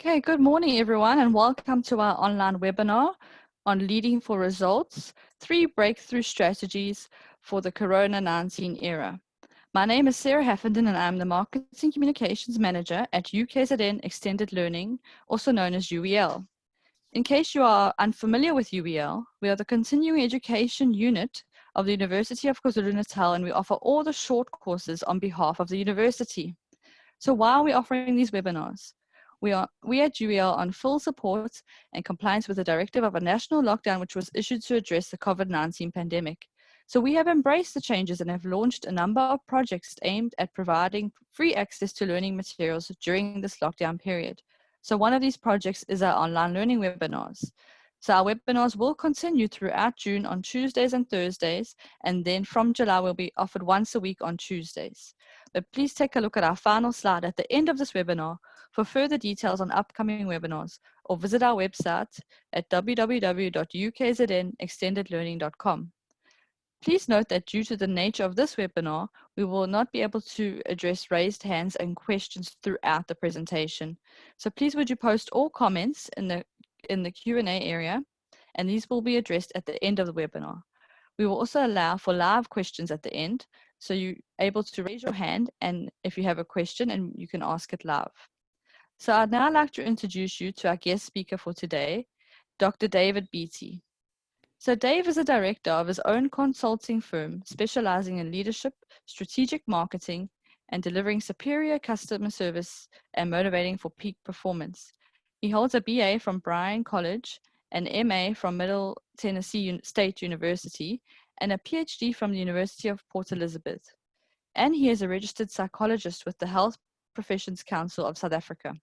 Okay, good morning, everyone, and welcome to our online webinar on Leading for Results, 3 Breakthrough Strategies for the Corona-19 Era. My name is Sarah Haffenden, and I'm the Marketing Communications Manager at UKZN Extended Learning, also known as UEL. In case you are unfamiliar with UEL, we are the continuing education unit of the University of KwaZulu-Natal, and we offer all the short courses on behalf of the university. So why are we offering these webinars? We at UEL on full support and compliance with the directive of a national lockdown which was issued to address the COVID-19 pandemic. So we have embraced the changes and have launched a number of projects aimed at providing free access to learning materials during this lockdown period. So one of these projects is our online learning webinars. So our webinars will continue throughout June on Tuesdays and Thursdays, and then from July will be offered once a week on Tuesdays. But please take a look at our final slide at the end of this webinar for further details on upcoming webinars, or visit our website at www.ukznextendedlearning.com. Please note that due to the nature of this webinar, we will not be able to address raised hands and questions throughout the presentation. So please would you post all comments in the Q&A area, and these will be addressed at the end of the webinar. We will also allow for live questions at the end, so you're able to raise your hand and if you have a question, and you can ask it live. So I'd now like to introduce you to our guest speaker for today, Dr. David Beattie. So Dave is a director of his own consulting firm specializing in leadership, strategic marketing, and delivering superior customer service and motivating for peak performance. He holds a BA from Bryan College, an MA from Middle Tennessee State University, and a PhD from the University of Port Elizabeth. And he is a registered psychologist with the Health Professions Council of South Africa.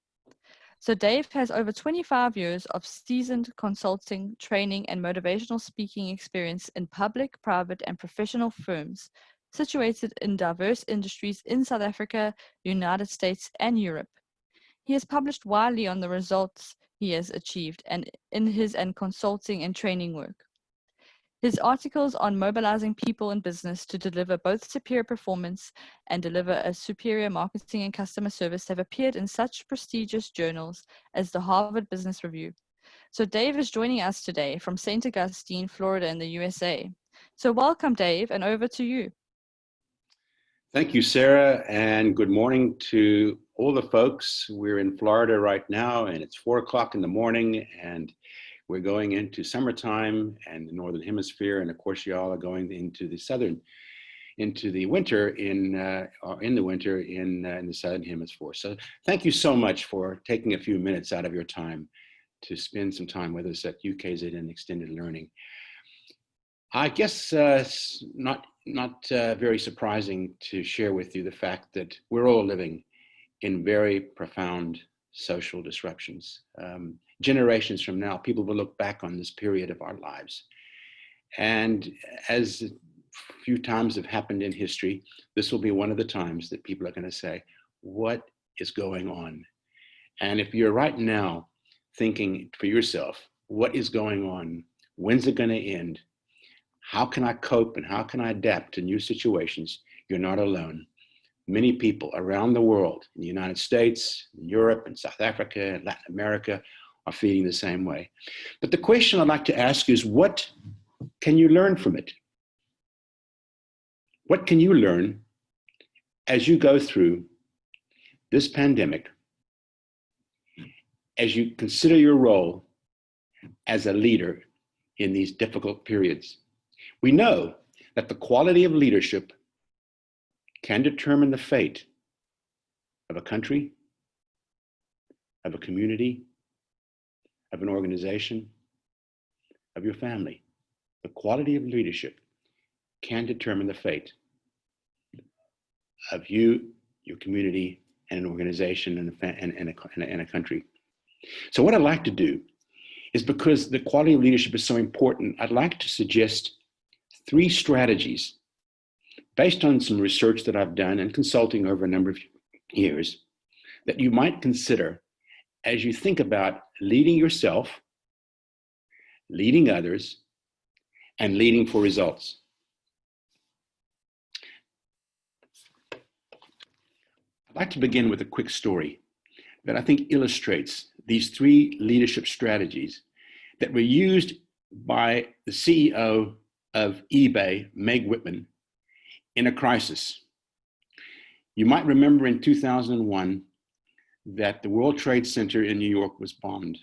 So Dave has over 25 years of seasoned consulting, training, and motivational speaking experience in public, private, and professional firms situated in diverse industries in South Africa, United States, and Europe. He has published widely on the results he has achieved and in his consulting and training work. His articles on mobilizing people in business to deliver both superior performance and deliver a superior marketing and customer service have appeared in such prestigious journals as the Harvard Business Review. So Dave is joining us today from St. Augustine, Florida in the USA. So welcome, Dave, and over to you. Thank you, Sarah, and good morning to all the folks. We're in Florida right now, and it's 4 o'clock in the morning, and we're going into summertime and the Northern Hemisphere, and of course y'all are going into the winter in the Southern Hemisphere. So thank you so much for taking a few minutes out of your time to spend some time with us at UKZN Extended Learning. I guess it's not very surprising to share with you the fact that we're all living in very profound social disruptions. Generations from now, people will look back on this period of our lives. And as a few times have happened in history, this will be one of the times that people are going to say, what is going on? And if you're right now thinking for yourself, what is going on? When's it going to end? How can I cope and how can I adapt to new situations? You're not alone. Many people around the world, in the United States, in Europe, and South Africa, and Latin America, are feeling the same way. But the question I'd like to ask you is, what can you learn from it? What can you learn as you go through this pandemic, as you consider your role as a leader in these difficult periods? We know that the quality of leadership can determine the fate of a country, of a community, of an organization, of your family. The quality of leadership can determine the fate of you, your community, and an organization and a country. So what I'd like to do is, because the quality of leadership is so important, I'd like to suggest 3 strategies based on some research that I've done and consulting over a number of years that you might consider as you think about leading yourself, leading others, and leading for results. I'd like to begin with a quick story that I think illustrates these three leadership strategies that were used by the CEO of eBay, Meg Whitman, in a crisis. You might remember in 2001 that the World Trade Center in New York was bombed.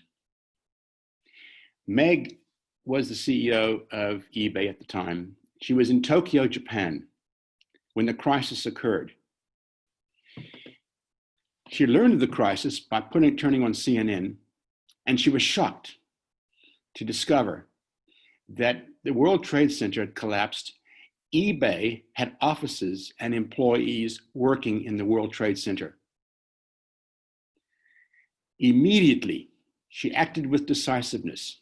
Meg was the CEO of eBay at the time. She was in Tokyo, Japan, when the crisis occurred. She learned of the crisis by turning on CNN, and she was shocked to discover that the World Trade Center had collapsed. eBay had offices and employees working in the World Trade Center. Immediately, she acted with decisiveness.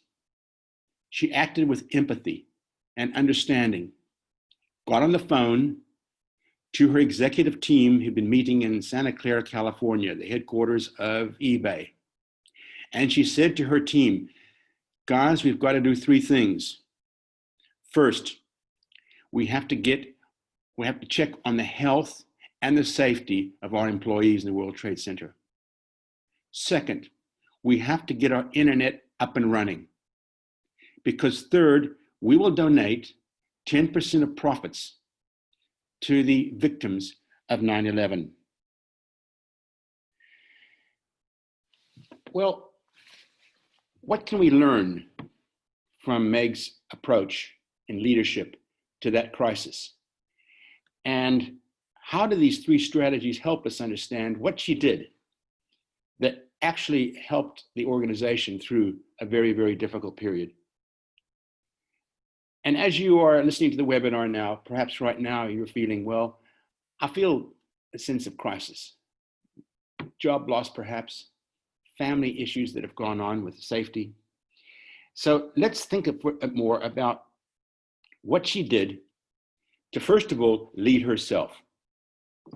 She acted with empathy and understanding, got on the phone to her executive team who'd been meeting in Santa Clara, California, the headquarters of eBay. And she said to her team, guys, we've got to do three things. First, we have to check on the health and the safety of our employees in the World Trade Center. Second, we have to get our internet up and running. Because third, we will donate 10% of profits to the victims of 9/11. Well, what can we learn from Meg's approach in leadership to that crisis? And how do these three strategies help us understand what she did that actually helped the organization through a very, very difficult period? And as you are listening to the webinar now, perhaps right now you're feeling, well, I feel a sense of crisis. Job loss, perhaps, family issues that have gone on with safety. So let's think more about what she did to, first of all, lead herself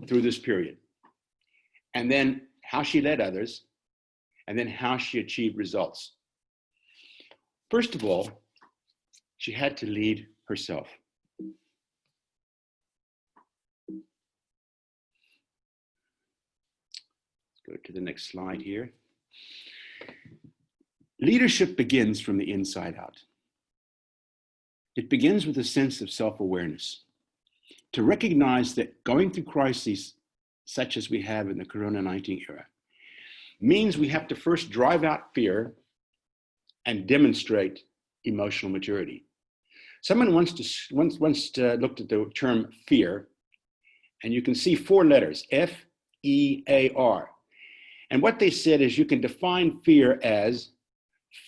through this period, and then how she led others, and then how she achieved results. First of all, she had to lead herself. Let's go to the next slide here. Leadership begins from the inside out. It begins with a sense of self-awareness, to recognize that going through crises such as we have in the Corona-19 era means we have to first drive out fear and demonstrate emotional maturity. Someone once looked at the term fear, and you can see four letters, F-E-A-R. And what they said is you can define fear as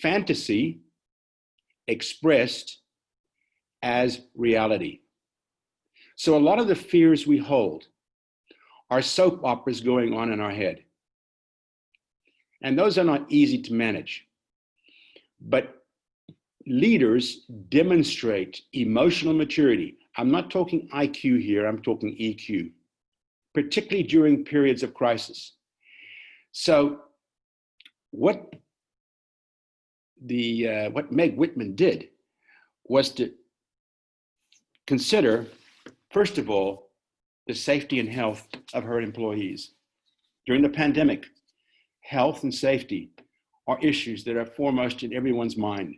fantasy expressed as reality. So a lot of the fears we hold are soap operas going on in our head. And those are not easy to manage. But leaders demonstrate emotional maturity. I'm not talking IQ here, I'm talking EQ, particularly during periods of crisis. So what Meg Whitman did was to consider, first of all, the safety and health of her employees. During the pandemic, health and safety are issues that are foremost in everyone's mind.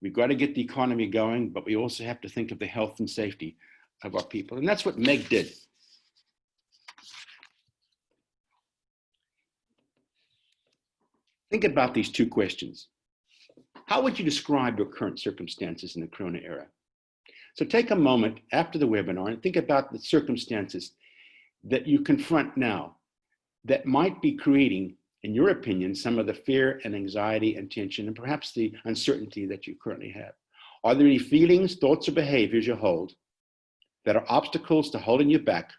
We've got to get the economy going, but we also have to think of the health and safety of our people. And that's what Meg did. Think about these two questions. How would you describe your current circumstances in the Corona era? So take a moment after the webinar and think about the circumstances that you confront now that might be creating, in your opinion, some of the fear and anxiety and tension and perhaps the uncertainty that you currently have. Are there any feelings, thoughts, or behaviors you hold that are obstacles to holding you back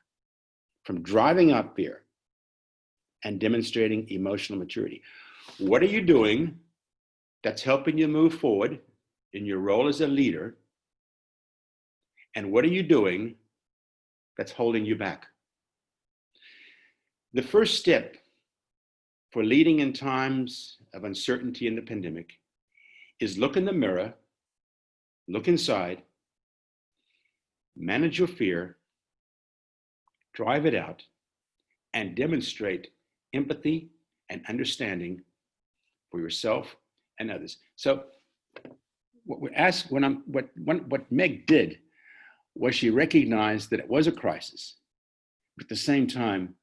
from driving out fear and demonstrating emotional maturity? What are you doing that's helping you move forward in your role as a leader? And what are you doing that's holding you back? The first step for leading in times of uncertainty in the pandemic is look in the mirror, look inside, manage your fear, drive it out, and demonstrate empathy and understanding for yourself and others. So what we asked, what Meg did was she recognized that it was a crisis, but at the same time,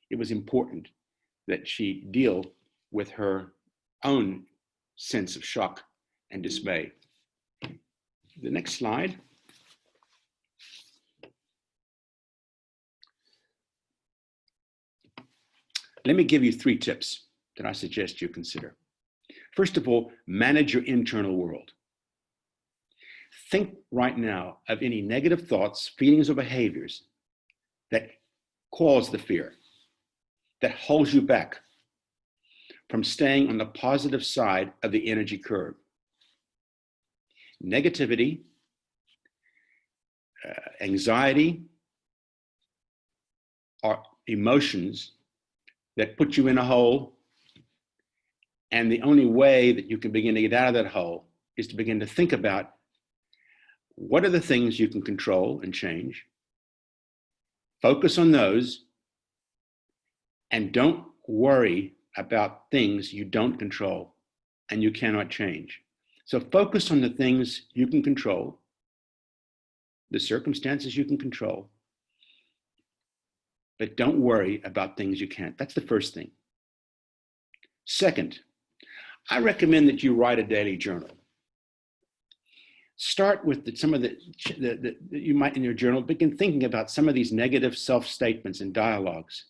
it was important that she deal with her own sense of shock and dismay. The next slide. Let me give you 3 tips that I suggest you consider. First of all, manage your internal world. Think right now of any negative thoughts, feelings, or behaviors that cause the fear, that holds you back from staying on the positive side of the energy curve. Negativity, anxiety are emotions that put you in a hole, and the only way that you can begin to get out of that hole is to begin to think about what are the things you can control and change. Focus on those, and don't worry about things you don't control and you cannot change. So focus on the things you can control, the circumstances you can control, but don't worry about things you can't. That's the first thing. Second, I recommend that you write a daily journal. Start with some of the you might in your journal begin thinking about some of these negative self-statements and dialogues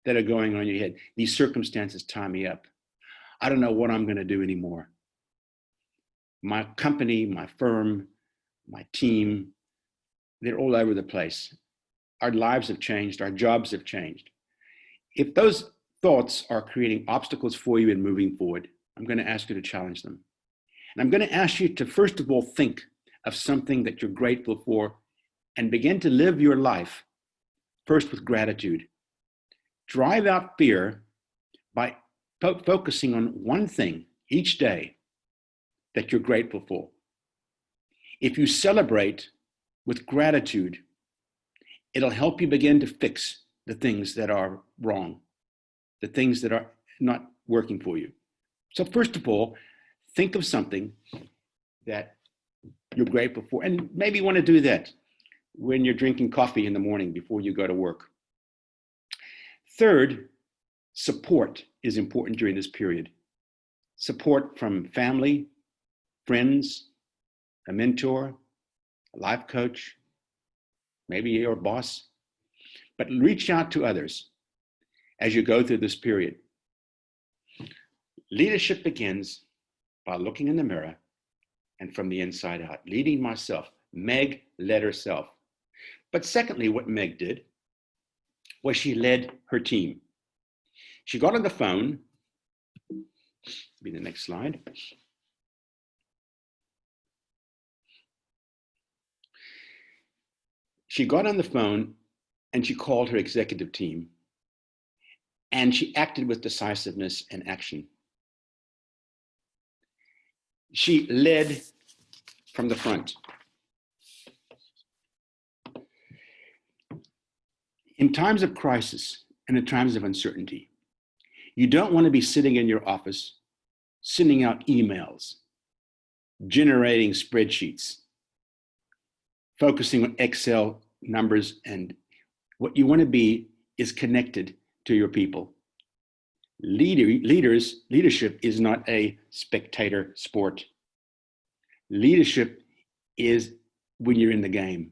that are going on in your head. These circumstances tie me up. I don't know what I'm going to do anymore. My company, my firm, my team, they're all over the place. Our lives have changed. Our jobs have changed. If those thoughts are creating obstacles for you in moving forward, I'm going to ask you to challenge them. And I'm going to ask you to, first of all, think of something that you're grateful for and begin to live your life first with gratitude. Drive out fear by focusing on one thing each day that you're grateful for. If you celebrate with gratitude, it'll help you begin to fix the things that are wrong, the things that are not working for you. So first of all, think of something that you're grateful for, and maybe you want to do that when you're drinking coffee in the morning before you go to work. Third, support is important during this period. Support from family, friends, a mentor, a life coach, maybe your boss, but reach out to others as you go through this period. Leadership begins by looking in the mirror and from the inside out, leading myself. Meg led herself. But secondly, what Meg did was she led her team. She got on the phone, be the next slide. She got on the phone and she called her executive team, and she acted with decisiveness and action. She led from the front. In times of crisis and in times of uncertainty, you don't want to be sitting in your office, sending out emails, generating spreadsheets, focusing on Excel numbers, and what you want to be is connected to your people. Leadership is not a spectator sport. Leadership is when you're in the game.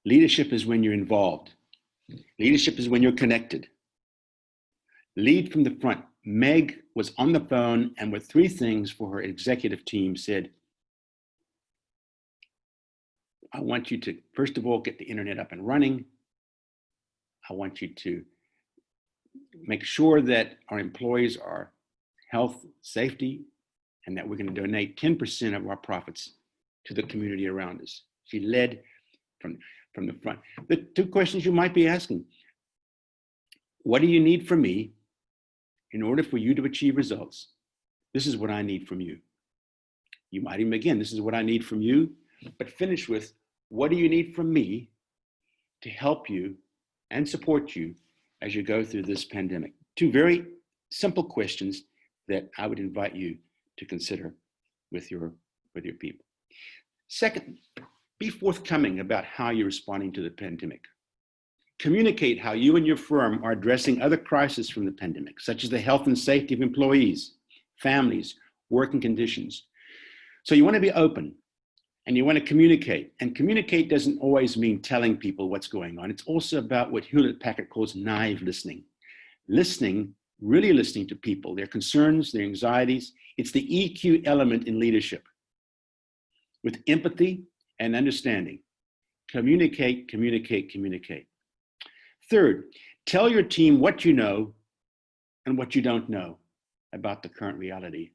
Leadership is when you're involved. Leadership is when you're connected. Lead from the front. Meg was on the phone and with 3 things for her executive team said, I want you to, first of all, get the internet up and running. I want you to make sure that our employees are health, safety, and that we're going to donate 10% of our profits to the community around us. She led from the front. The 2 questions you might be asking: what do you need from me in order for you to achieve results? This is what I need from you. You might even begin, this is what I need from you, but finish with, what do you need from me to help you and support you as you go through this pandemic? 2 very simple questions that I would invite you to consider with your people. Second, be forthcoming about how you're responding to the pandemic. Communicate how you and your firm are addressing other crises from the pandemic, such as the health and safety of employees, families, working conditions. So you want to be open and you want to communicate. And communicate doesn't always mean telling people what's going on. It's also about what Hewlett-Packard calls naive listening. Listening, really listening to people, their concerns, their anxieties. It's the EQ element in leadership. With empathy and understanding. Communicate, communicate, communicate. Third, tell your team what you know and what you don't know about the current reality.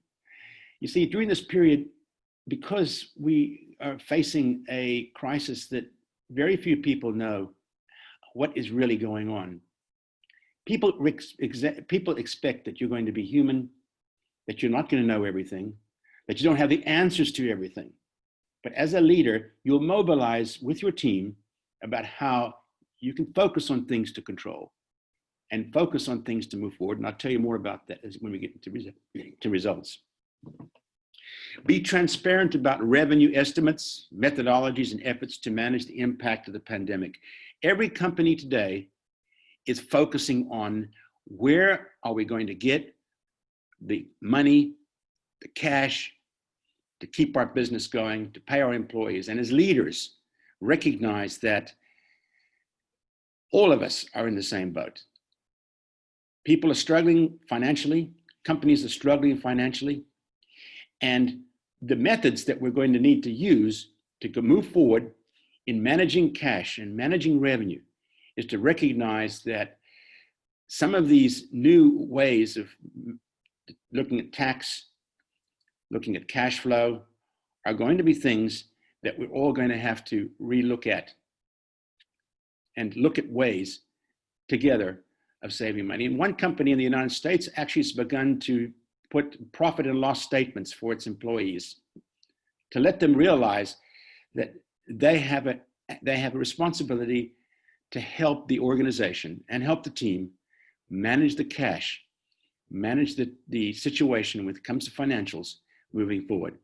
You see, during this period, because we are facing a crisis that very few people know what is really going on, people expect that you're going to be human, that you're not going to know everything, that you don't have the answers to everything. But as a leader, you'll mobilize with your team about how you can focus on things to control and focus on things to move forward. And I'll tell you more about that when we get into results. Be transparent about revenue estimates, methodologies, and efforts to manage the impact of the pandemic. Every company today is focusing on where are we going to get the money, the cash, to keep our business going, to pay our employees. And as leaders, recognize that all of us are in the same boat. People are struggling financially, companies are struggling financially, and the methods that we're going to need to use to move forward in managing cash and managing revenue is to recognize that some of these new ways of looking at tax, looking at cash flow, are going to be things that we're all going to have to relook at and look at ways together of saving money. And one company in the United States actually has begun to put profit and loss statements for its employees to let them realize that they have a responsibility to help the organization and help the team manage the cash, manage the situation when it comes to financials moving forward.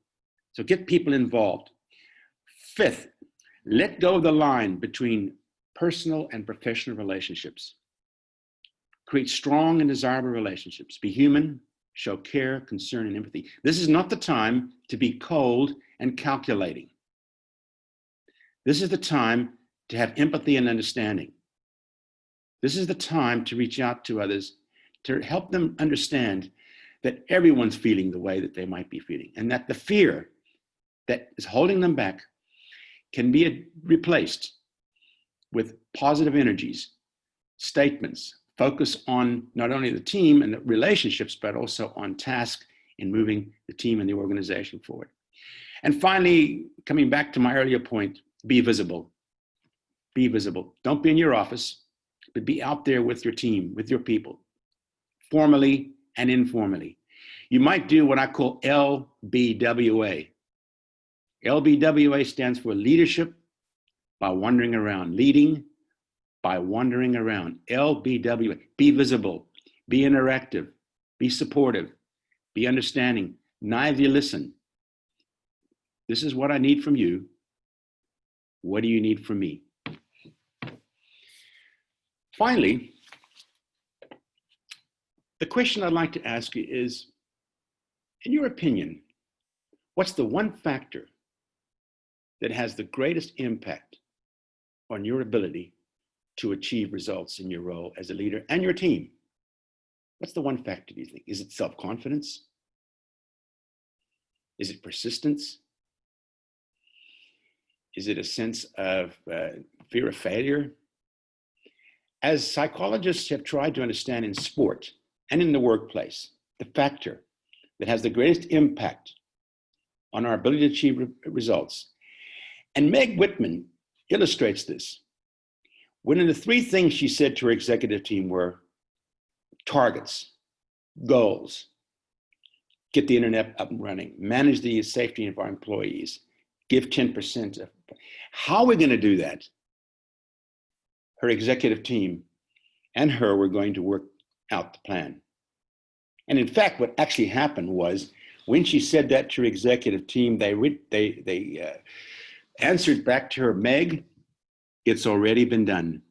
So get people involved. Fifth, let go of the line between personal and professional relationships. Create strong and desirable relationships. Be human, show care, concern, and empathy. This is not the time to be cold and calculating. This is the time to have empathy and understanding. This is the time to reach out to others, to help them understand that everyone's feeling the way that they might be feeling, and that the fear that is holding them back can be replaced with positive energies, statements, focus on not only the team and the relationships, but also on task in moving the team and the organization forward. And finally, coming back to my earlier point, be visible. Be visible. Don't be in your office, but be out there with your team, with your people, formally and informally. You might do what I call LBWA. LBWA stands for leadership by wandering around, leading by wandering around. LBWA, be visible, be interactive, be supportive, be understanding, naively listen. This is what I need from you. What do you need from me? Finally, the question I'd like to ask you is, in your opinion, what's the one factor that has the greatest impact on your ability to achieve results in your role as a leader and your team? What's the one factor, do you think? Is it self-confidence? Is it persistence? Is it a sense of fear of failure? As psychologists have tried to understand in sport and in the workplace, the factor that has the greatest impact on our ability to achieve results. And Meg Whitman illustrates this. One of the three things she said to her executive team were targets, goals, get the internet up and running, manage the safety of our employees, give 10% of. How are we going to do that? Her executive team and her were going to work out the plan. And in fact, what actually happened was when she said that to her executive team, they answered back to her, Meg, it's already been done.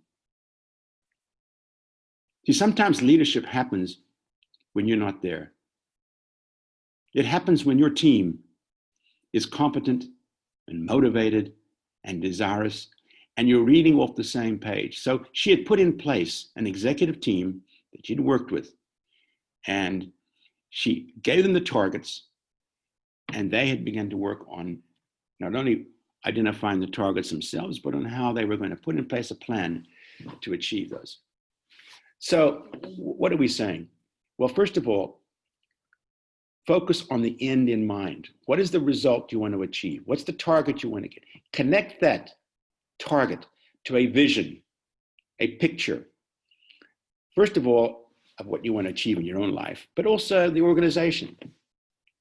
See, sometimes leadership happens when you're not there. It happens when your team is competent and motivated and desirous, and you're reading off the same page. So she had put in place an executive team that she'd worked with, and she gave them the targets, and they had begun to work on not only identifying the targets themselves, but on how they were going to put in place a plan to achieve those. So what are we saying? Well, first of all, focus on the end in mind. What is the result you want to achieve? What's the target you want to get? Connect that target to a vision, a picture. First of all, of what you want to achieve in your own life, but also the organization.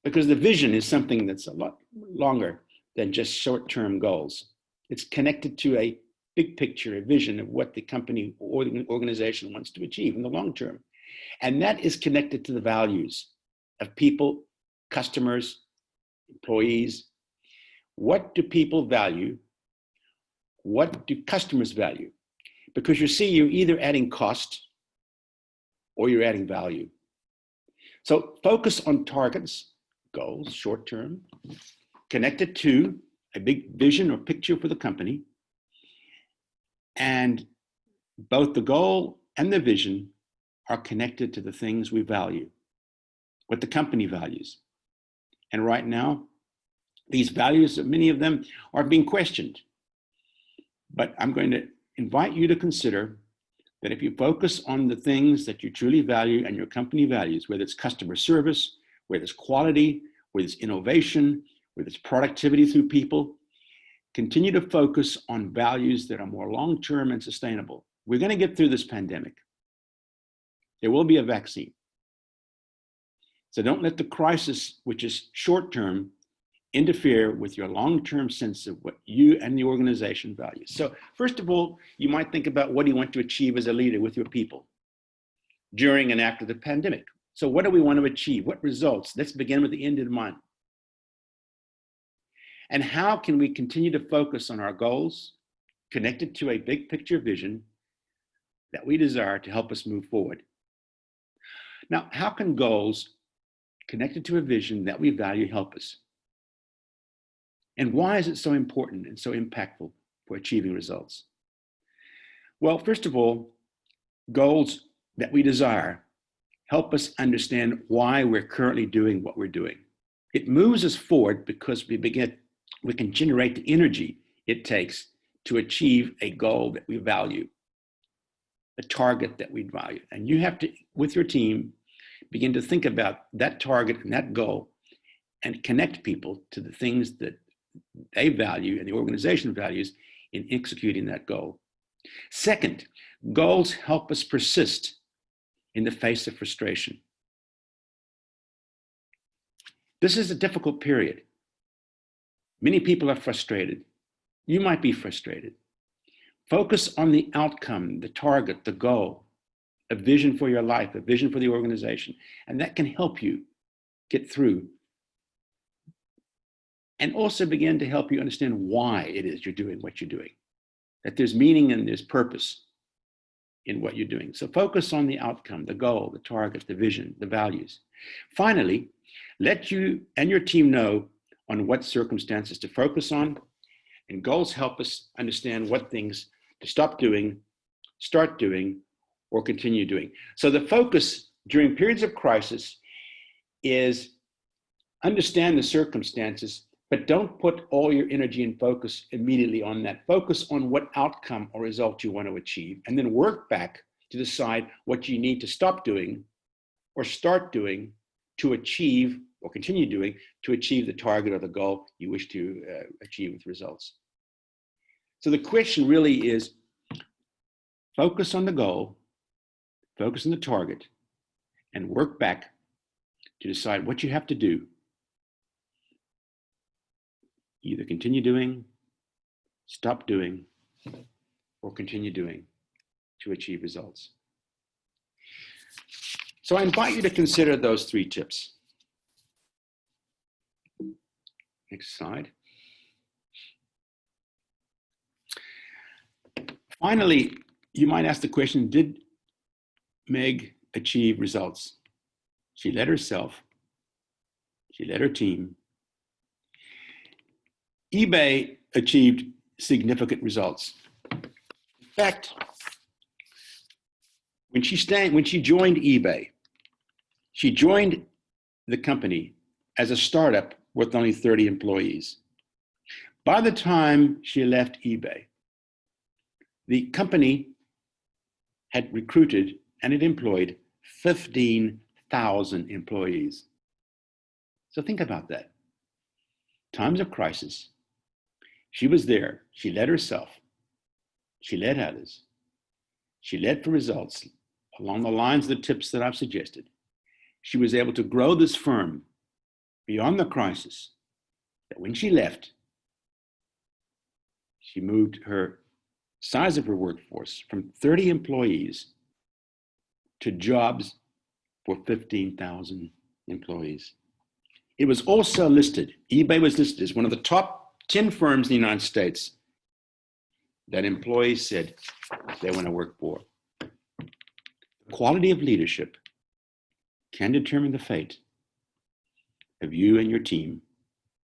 Because the vision is something that's a lot longer than just short-term goals. It's connected to a big picture, a vision of what the company or the organization wants to achieve in the long term. And that is connected to the values of people, customers, employees. What do people value? What do customers value? Because you see, you're either adding cost or you're adding value. So focus on targets, goals, short term, connected to a big vision or picture for the company. And both the goal and the vision are connected to the things we value, what the company values. And right now, these values, many of them are being questioned. But I'm going to invite you to consider that if you focus on the things that you truly value and your company values, whether it's customer service, whether it's quality, whether it's innovation, whether it's productivity through people, continue to focus on values that are more long-term and sustainable. We're going to get through this pandemic. There will be a vaccine. So don't let the crisis, which is short-term, interfere with your long-term sense of what you and the organization values. So first of all, you might think about what do you want to achieve as a leader with your people during and after the pandemic. So what do we want to achieve? What results? Let's begin with the end in mind. And how can we continue to focus on our goals connected to a big picture vision that we desire to help us move forward? Now, how can goals connected to a vision that we value help us? And why is it so important and so impactful for achieving results? Well, first of all, goals that we desire help us understand why we're currently doing what we're doing. It moves us forward because we can generate the energy it takes to achieve a goal that we value, a target that we value. And you have to, with your team, begin to think about that target and that goal and connect people to the things that they value and the organization values in executing that goal. Second, goals help us persist in the face of frustration. This is a difficult period. Many people are frustrated. You might be frustrated. Focus on the outcome, the target, the goal, a vision for your life, a vision for the organization, and that can help you get through. And also begin to help you understand why it is you're doing what you're doing, that there's meaning and there's purpose in what you're doing. So focus on the outcome, the goal, the target, the vision, the values. Finally, let you and your team know on what circumstances to focus on, and goals help us understand what things to stop doing, start doing, or continue doing. So the focus during periods of crisis is understand the circumstances, but don't put all your energy and focus immediately on that. Focus on what outcome or result you want to achieve, and then work back to decide what you need to stop doing or start doing to achieve or continue doing to achieve the target or the goal you wish to achieve with results. So the question really is, focus on the goal, focus on the target, and work back to decide what you have to do. Either continue doing, stop doing, or continue doing to achieve results. So I invite you to consider those 3 tips. Next slide. Finally, you might ask the question, did Meg achieve results? She led herself. She led her team. eBay achieved significant results. In fact, when she joined eBay, she joined the company as a startup with only 30 employees. By the time she left eBay, the company had recruited and it employed 15,000 employees. So think about that. Times of crisis, she was there. She led herself. She led others. She led for results along the lines of the tips that I've suggested. She was able to grow this firm beyond the crisis, that when she left, she moved her size of her workforce from 30 employees to jobs for 15,000 employees. It was also listed, eBay was listed as one of the top 10 firms in the United States that employees said they want to work for. The quality of leadership can determine the fate of you and your team,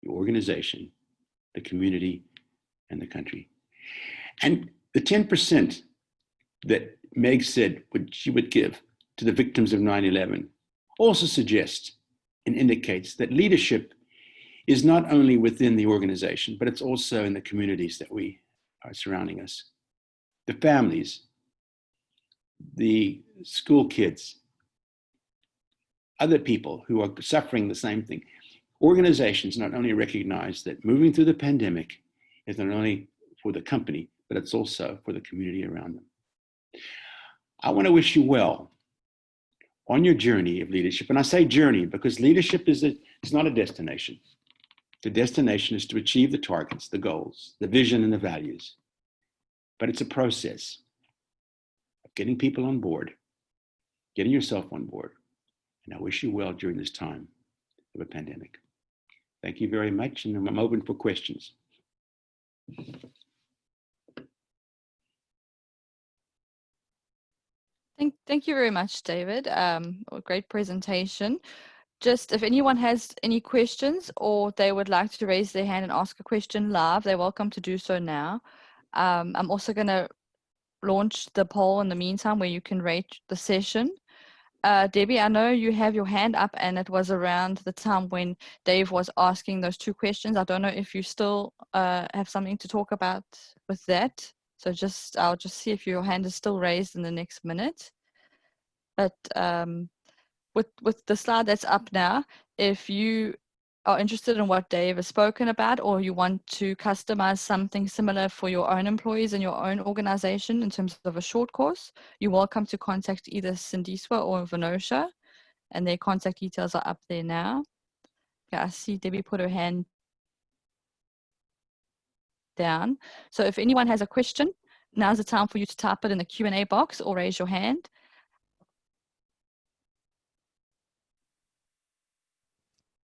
your organization, the community, and the country. And the 10% that Meg said she would give to the victims of 9/11 also suggests and indicates that leadership is not only within the organization, but it's also in the communities that we are surrounding us. The families, the school kids, other people who are suffering the same thing. Organizations not only recognize that moving through the pandemic is not only for the company, but it's also for the community around them. I want to wish you well on your journey of leadership. And I say journey because leadership is not a destination. The destination is to achieve the targets, the goals, the vision, and the values. But it's a process of getting people on board, getting yourself on board. And I wish you well during this time of a pandemic. Thank you very much, and I'm open for questions. Thank you very much, David. A great presentation. Just if anyone has any questions or they would like to raise their hand and ask a question live, they're welcome to do so now. I'm also going to launch the poll in the meantime where you can rate the session. Debbie, I know you have your hand up and it was around the time when Dave was asking those 2 questions. I don't know if you still have something to talk about with that. So I'll just see if your hand is still raised in the next minute. But with the slide that's up now, if you are interested in what Dave has spoken about, or you want to customize something similar for your own employees and your own organization in terms of a short course, you're welcome to contact either Sindiswa or Venosha, and their contact details are up there now. Okay, I see Debbie put her hand down. So if anyone has a question, now's the time for you to type it in the Q&A box or raise your hand.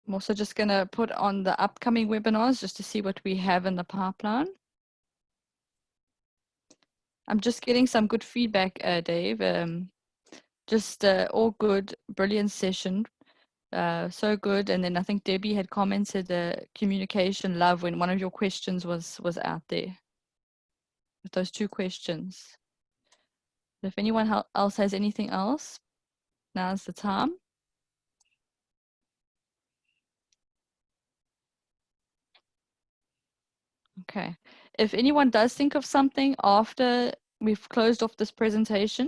I'm also just going to put on the upcoming webinars just to see what we have in the pipeline. I'm just getting some good feedback, Dave. Just all good, brilliant session. So good. And then I think Debbie had commented communication love when one of your questions was out there with those 2 questions. If anyone else has anything else, now's the time. Okay. If anyone does think of something after we've closed off this presentation,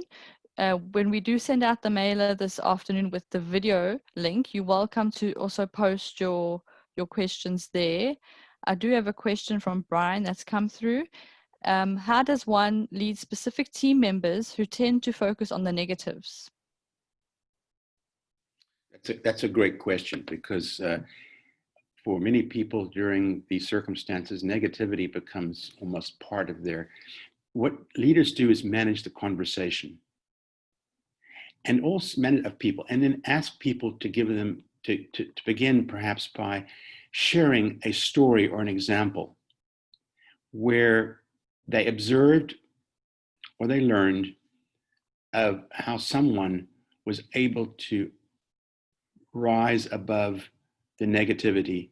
when we do send out the mailer this afternoon with the video link, you're welcome to also post your questions there. I do have a question from Brian that's come through. How does one lead specific team members who tend to focus on the negatives? That's a great question, because for many people during these circumstances, negativity becomes almost part of what leaders do is manage the conversation. and all manner of people, and then ask people to give them, to begin perhaps by sharing a story or an example where they observed or they learned of how someone was able to rise above the negativity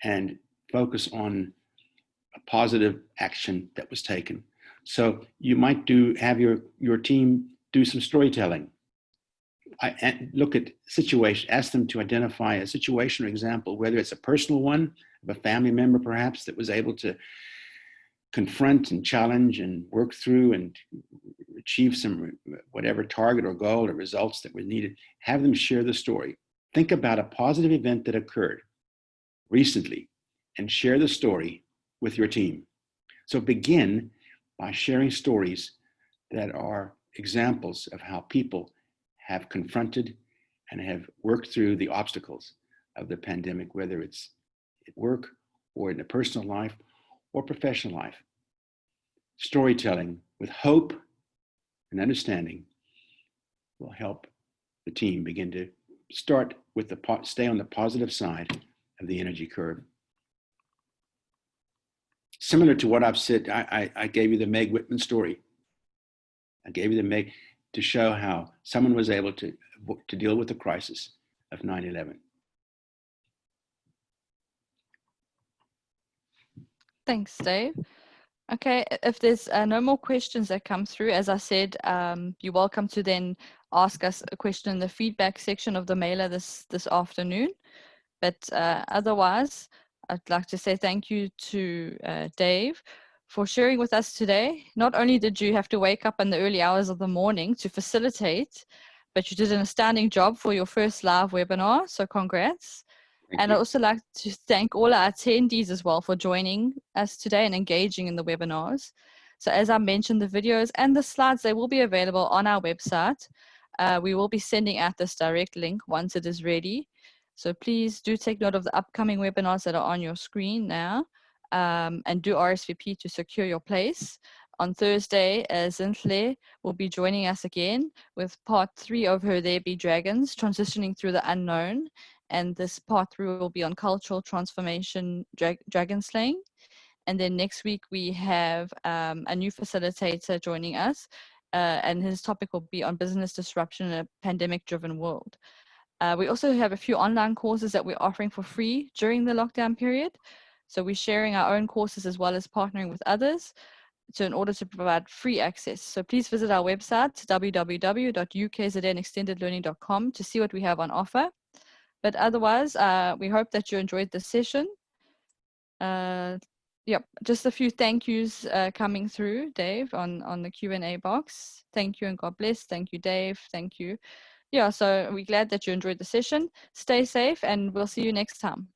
and focus on a positive action that was taken. So you might have your team do some storytelling. Look at situation, ask them to identify a situation or example, whether it's a personal one of a family member perhaps that was able to confront and challenge and work through and achieve some whatever target or goal or results that were needed. Have them share the story. Think about a positive event that occurred recently and share the story with your team. So begin by sharing stories that are examples of how people have confronted and have worked through the obstacles of the pandemic, whether it's at work or in a personal life or professional life. Storytelling with hope and understanding will help the team begin to start with stay on the positive side of the energy curve. Similar to what I've said, I gave you the Meg Whitman story. I gave you the Meg to show how someone was able to deal with the crisis of 9/11. Thanks, Dave. Okay, if there's no more questions that come through, as I said, you're welcome to then ask us a question in the feedback section of the mailer this afternoon. But otherwise, I'd like to say thank you to Dave for sharing with us today. Not only did you have to wake up in the early hours of the morning to facilitate, but you did an astounding job for your first live webinar, so congrats. And I'd also like to thank all our attendees as well for joining us today and engaging in the webinars. So as I mentioned, the videos and the slides, they will be available on our website. We will be sending out this direct link once it is ready. So please do take note of the upcoming webinars that are on your screen now, and do RSVP to secure your place. On Thursday, Zintle will be joining us again with part 3 of her There Be Dragons, Transitioning Through the Unknown. And this part 3 will be on cultural transformation, dragon slaying. And then next week we have a new facilitator joining us, and his topic will be on business disruption in a pandemic-driven world. We also have a few online courses that we're offering for free during the lockdown period. So we're sharing our own courses as well as partnering with others, so in order to provide free access. So please visit our website, www.ukznextendedlearning.com, to see what we have on offer. But otherwise, we hope that you enjoyed this session. Yep, just a few thank yous coming through, Dave, on the Q&A box. Thank you and God bless. Thank you, Dave. Thank you. Yeah, so we're glad that you enjoyed the session. Stay safe and we'll see you next time.